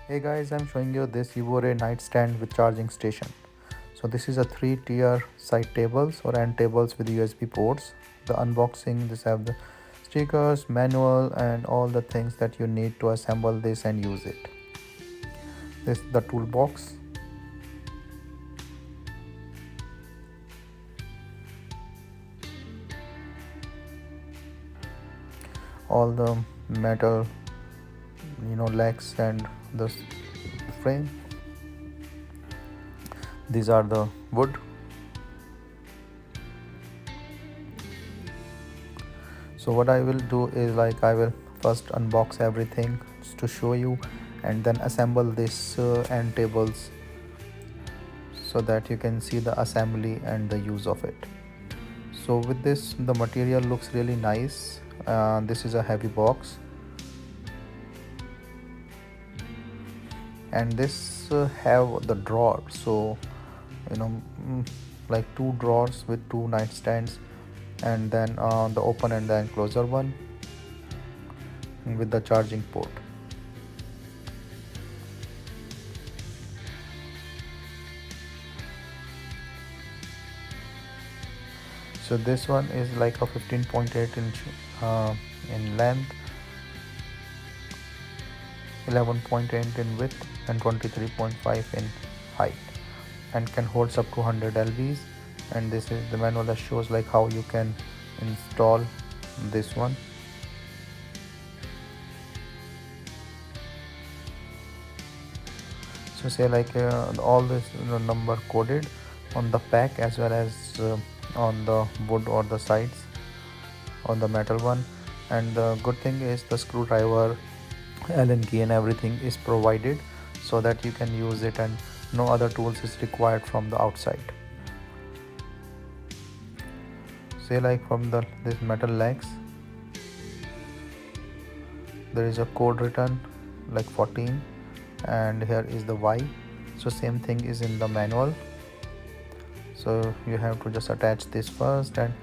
Hey guys, I'm showing you this Yoobure Nightstand with charging station. So this is a 3-tier side tables or end tables with USB ports. The unboxing, this have the stickers, manual and all the things that you need to assemble this and use it. This is the toolbox. All the metal, legs and the frame. These are the wood. So what I will do is I will first unbox everything to show you and then assemble this end tables so that you can see the assembly and the use of it. So with this the material looks really nice. This is a heavy box and this have the drawer, so you know mm, like two drawers with two nightstands and then the open and the enclosure one with the charging port. So this one is like a 15.8 inch in length, 11.8 in width and 23.5 in height, and can hold up to 100 lbs. And this is the manual that shows like how you can install this one. So say all this number coded on the pack as well as on the wood or the sides on the metal one. And the good thing is the screwdriver, allen key and everything is provided so that you can use it and no other tools is required from the outside. Say from this metal legs there is a code written like 14 and here is the Y. So same thing is in the manual, so you have to just attach this first and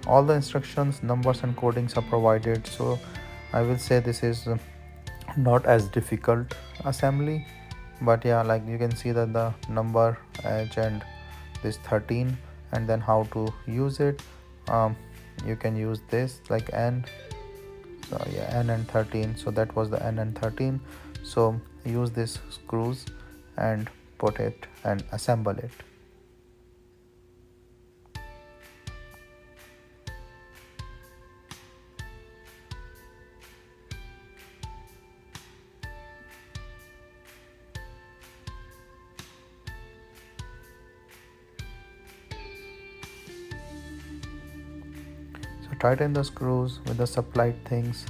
all the instructions, numbers and codings are provided. So I will say this is not as difficult assembly, but yeah, like you can see that the number edge and this 13 and then how to use it. You can use this like N, so yeah, N and 13, so that was the N and 13. So use this screws and put it and assemble it. So tighten the screws with the supplied things.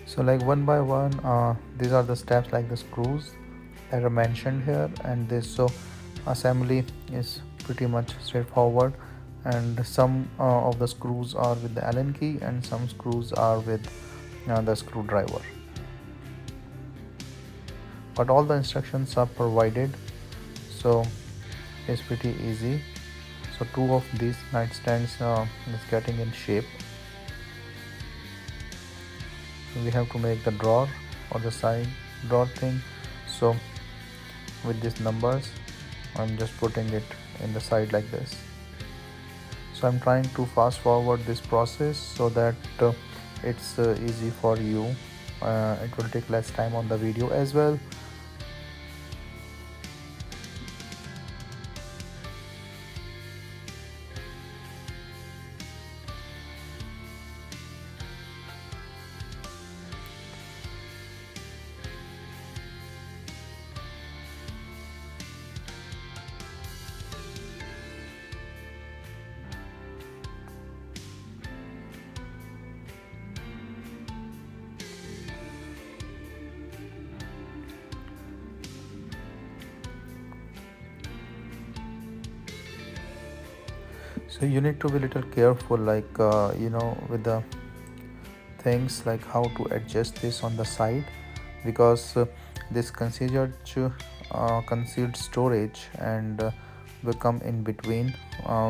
So one by one, these are the steps like the screws that are mentioned here, and this so assembly is pretty much straightforward. And some of the screws are with the Allen key and some screws are with the screwdriver, but all the instructions are provided, so it's pretty easy. So two of these nightstands is getting in shape. We have to make the drawer or the side drawer thing. So with these numbers I'm just putting it in the side like this. So I'm trying to fast forward this process so that it's easy for you. It will take less time on the video as well. So you need to be a little careful, like with the things like how to adjust this on the side, because this concealed storage and will come in between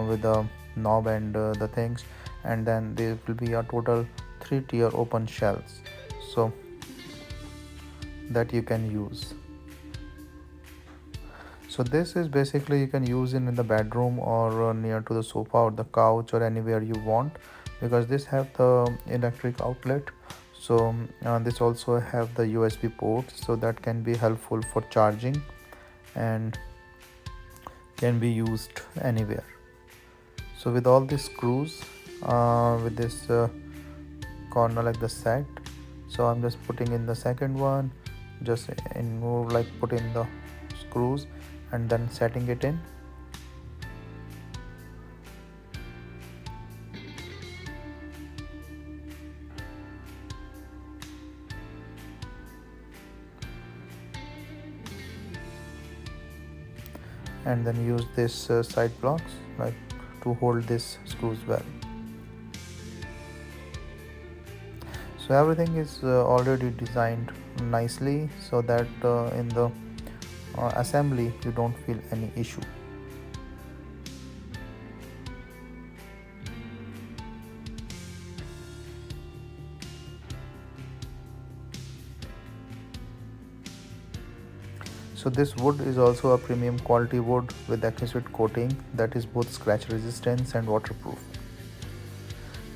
with the knob and the things, and then there will be a total 3 tier open shelves, so that you can use. So this is basically you can use it in the bedroom or near to the sofa or the couch or anywhere you want, because this have the electric outlet. So this also have the USB port, so that can be helpful for charging and can be used anywhere. So with all these screws, with this corner like the set, so I'm just putting in the second one, just in move like put in the screws and then setting it in. And then use this side blocks like to hold this screws well. So everything is already designed nicely, so that in the assembly you don't feel any issue. So this wood is also a premium quality wood with accurate coating that is both scratch resistant and waterproof.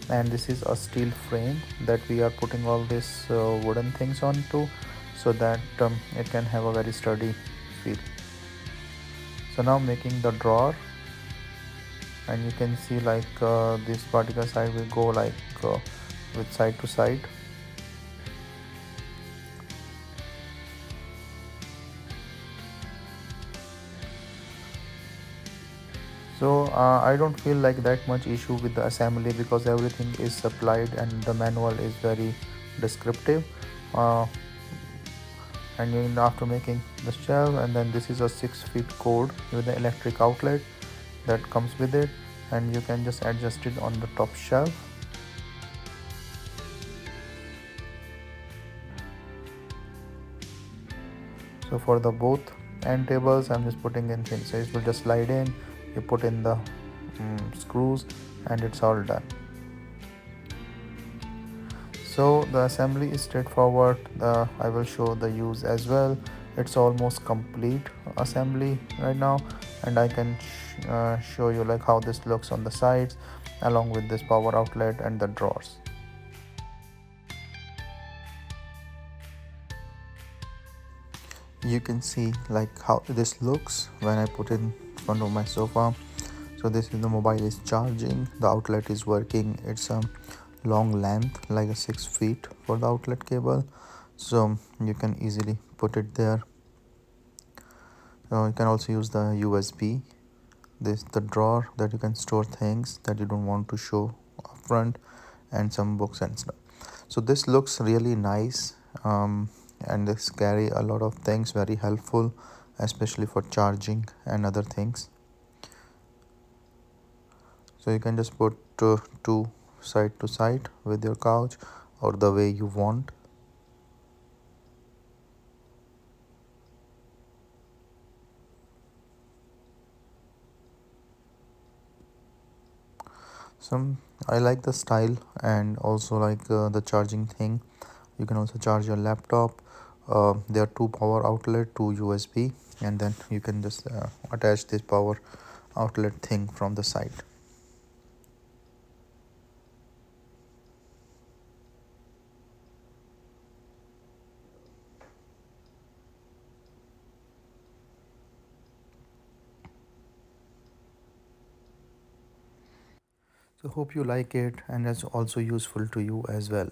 And this is a steel frame that we are putting all these wooden things onto, so that it can have a very sturdy feel. So now making the drawer, and you can see like this particular side will go like with side to side. So I don't feel like that much issue with the assembly, because everything is supplied and the manual is very descriptive. uh, and after making the shelf, and then this is a 6 feet cord with the electric outlet that comes with it, and you can just adjust it on the top shelf. So for the both end tables I'm just putting in things, so it will just slide in, you put in the screws, and it's all done. So the assembly is straightforward. I will show the use as well. It's almost complete assembly right now, and I can show you like how this looks on the sides along with this power outlet and the drawers. You can see like how this looks when I put it in front of my sofa. So this is the mobile is charging, the outlet is working. It's a long length like a 6 feet for the outlet cable, so you can easily put it there. You can also use the USB, this the drawer that you can store things that you don't want to show up front, and some books and stuff. So this looks really nice, and this carry a lot of things, very helpful, especially for charging and other things. So you can just put two side to side with your couch or the way you want. Some I like the style, and also like the charging thing. You can also charge your laptop. There are two power outlet, two USB, and then you can just attach this power outlet thing from the side. So hope you like it, and it's also useful to you as well.